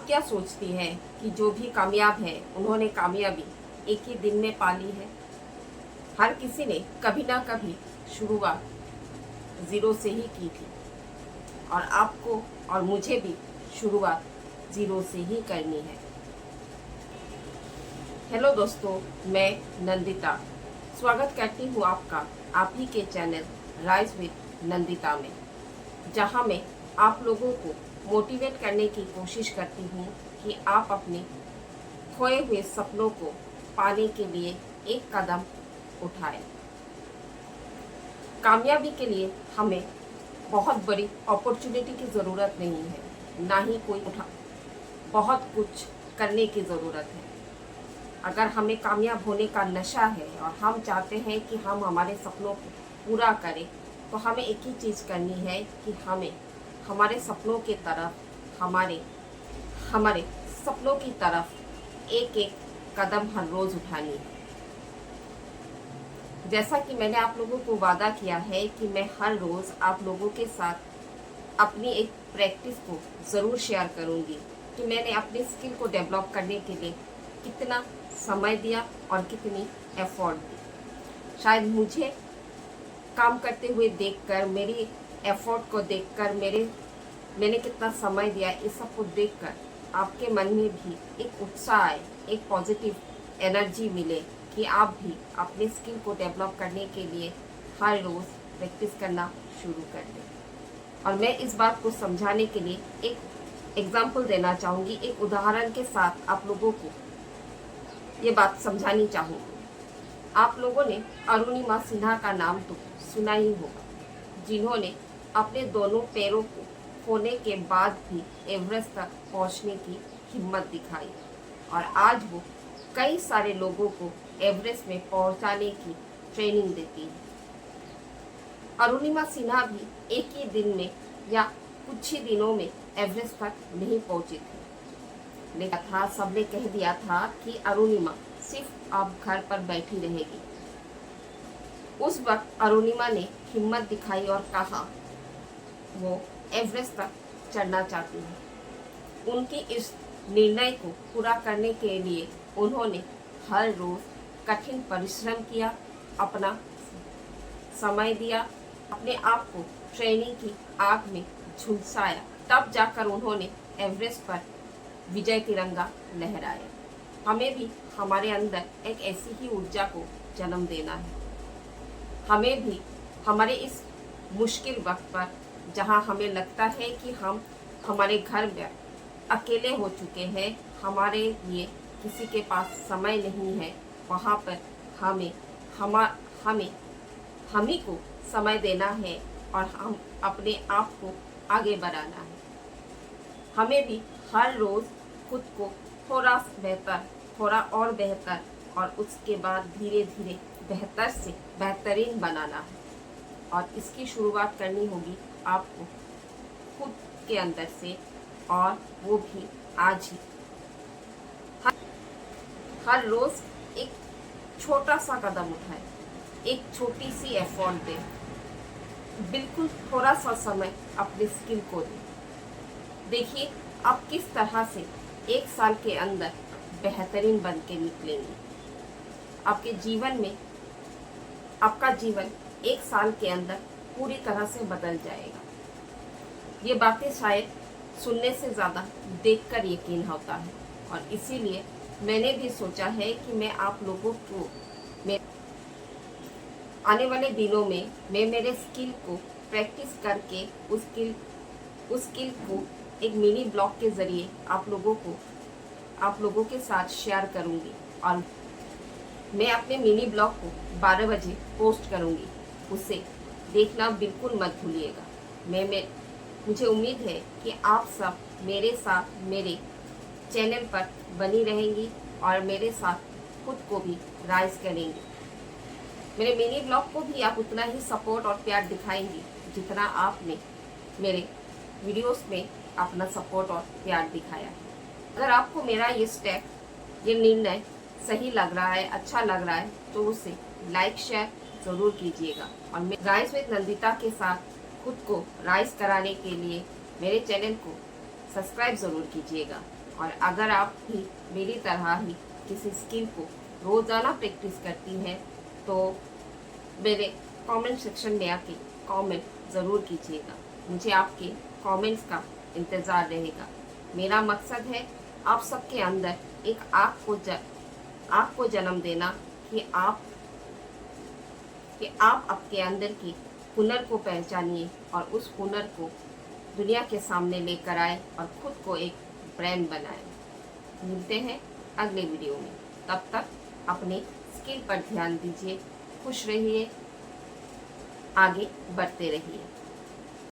क्या सोचती हैं कि जो भी कामयाब है उन्होंने कामयाबी एक ही दिन में पा ली है? हर किसी ने कभी ना कभी शुरुआत ज़ीरो से ही की थी और आपको और मुझे भी शुरुआत ज़ीरो से ही करनी है। हेलो दोस्तों, मैं नंदिता स्वागत करती हूँ आपका आप ही के चैनल राइज विद नंदिता में, जहाँ मैं आप लोगों को मोटिवेट करने की कोशिश करती हूँ कि आप अपने खोए हुए सपनों को पाने के लिए एक कदम उठाएं। कामयाबी के लिए हमें बहुत बड़ी अपॉर्चुनिटी की ज़रूरत नहीं है, ना ही कोई बहुत कुछ करने की ज़रूरत है। अगर हमें कामयाब होने का नशा है और हम चाहते हैं कि हम हमारे सपनों को पूरा करें, तो हमें एक ही चीज़ करनी है कि हमें हमारे सपनों की तरफ हमारे सपनों की तरफ एक एक कदम हर रोज़ उठानी है। जैसा कि मैंने आप लोगों को वादा किया है कि मैं हर रोज़ आप लोगों के साथ अपनी एक प्रैक्टिस को ज़रूर शेयर करूंगी कि मैंने अपनी स्किल को डेवलप करने के लिए कितना समय दिया और कितनी एफर्ट दी। शायद मुझे काम करते हुए देखकर, मेरी एफर्ट को देखकर, मैंने कितना समय दिया, इस सब को देखकर आपके मन में भी एक उत्साह आए, एक पॉजिटिव एनर्जी मिले कि आप भी अपने स्किल को डेवलप करने के लिए हर रोज़ प्रैक्टिस करना शुरू कर दें। और मैं इस बात को समझाने के लिए एक एग्जाम्पल देना चाहूँगी, एक उदाहरण के साथ आप लोगों को ये बात समझानी चाहूँगी। आप लोगों ने अरुणिमा सिन्हा का नाम तो सुना ही होगा, जिन्होंने अपने दोनों पैरों को खोने के बाद भी एवरेस्ट तक पहुंचने की हिम्मत दिखाई और आज वो कई सारे लोगों को एवरेस्ट में पहुंचाने की ट्रेनिंग देती है। अरुणिमा सिन्हा भी एक ही दिन में या कुछ ही दिनों में एवरेस्ट तक नहीं पहुंची थी, लेकिन सबने कह दिया था कि अरुणिमा सिर्फ अब घर पर बैठी रहेगी। उस वक्त अरुणिमा ने हिम्मत दिखाई और कहा वो एवरेस्ट तक चढ़ना चाहती है। उनकी इस निर्णय को पूरा करने के लिए उन्होंने हर रोज कठिन परिश्रम किया, अपना समय दिया, अपने आप को ट्रेनिंग की आग में झुलसाया, तब जाकर उन्होंने एवरेस्ट पर विजय तिरंगा लहराया। हमें भी हमारे अंदर एक ऐसी ही ऊर्जा को जन्म देना है। हमें भी हमारे इस मुश्किल वक्त पर, जहां हमें लगता है कि हम हमारे घर में अकेले हो चुके हैं, हमारे लिए किसी के पास समय नहीं है, वहां पर हम ही को समय देना है और हम अपने आप को आगे बढ़ाना है। हमें भी हर रोज़ खुद को थोड़ा बेहतर, थोड़ा और बेहतर और उसके बाद धीरे धीरे बेहतर से बेहतरीन बनाना है। और इसकी शुरुआत करनी होगी आपको खुद के अंदर से, और वो भी आज ही। हर रोज़ एक छोटा सा कदम उठाएं, एक छोटी सी एफर्ट दें, बिल्कुल थोड़ा सा समय अपने स्किल को दें। देखिए आप किस तरह से एक साल के अंदर बेहतरीन बन के निकलेंगे। आपके जीवन में आपका जीवन एक साल के अंदर पूरी तरह से बदल जाएगा। ये बातें शायद सुनने से ज़्यादा देखकर यकीन होता है, और इसीलिए मैंने भी सोचा है कि मैं आप लोगों को आने वाले दिनों में मैं मेरे स्किल को प्रैक्टिस करके उस स्किल को एक मिनी ब्लॉग के ज़रिए आप लोगों के साथ शेयर करूंगी। और मैं अपने मिनी ब्लॉग को 12 बजे पोस्ट करूंगी, उसे देखना बिल्कुल मत भूलिएगा। मुझे उम्मीद है कि आप सब मेरे साथ मेरे चैनल पर बनी रहेंगी और मेरे साथ खुद को भी राइज करेंगी। मेरे मिनी ब्लॉग को भी आप उतना ही सपोर्ट और प्यार दिखाएंगी जितना आपने मेरे वीडियोस में अपना सपोर्ट और प्यार दिखाया है। अगर आपको मेरा ये स्टेप, ये निर्णय सही लग रहा है, अच्छा लग रहा है, तो उसे लाइक शेयर ज़रूर कीजिएगा। और मैं राइज विद नंदिता के साथ खुद को राइज कराने के लिए मेरे चैनल को सब्सक्राइब ज़रूर कीजिएगा। और अगर आप भी मेरी तरह ही किसी स्किल को रोज़ाना प्रैक्टिस करती हैं तो मेरे कमेंट सेक्शन में आके कमेंट ज़रूर कीजिएगा। मुझे आपके कमेंट्स का इंतज़ार रहेगा। मेरा मकसद है आप सबके अंदर एक आग को जन्म देना कि आप आपके अंदर की हुनर को पहचानिए और उस हुनर को दुनिया के सामने लेकर आए और खुद को एक ब्रांड बनाए। मिलते हैं अगले वीडियो में। तब तक अपने स्किल पर ध्यान दीजिए, खुश रहिए, आगे बढ़ते रहिए।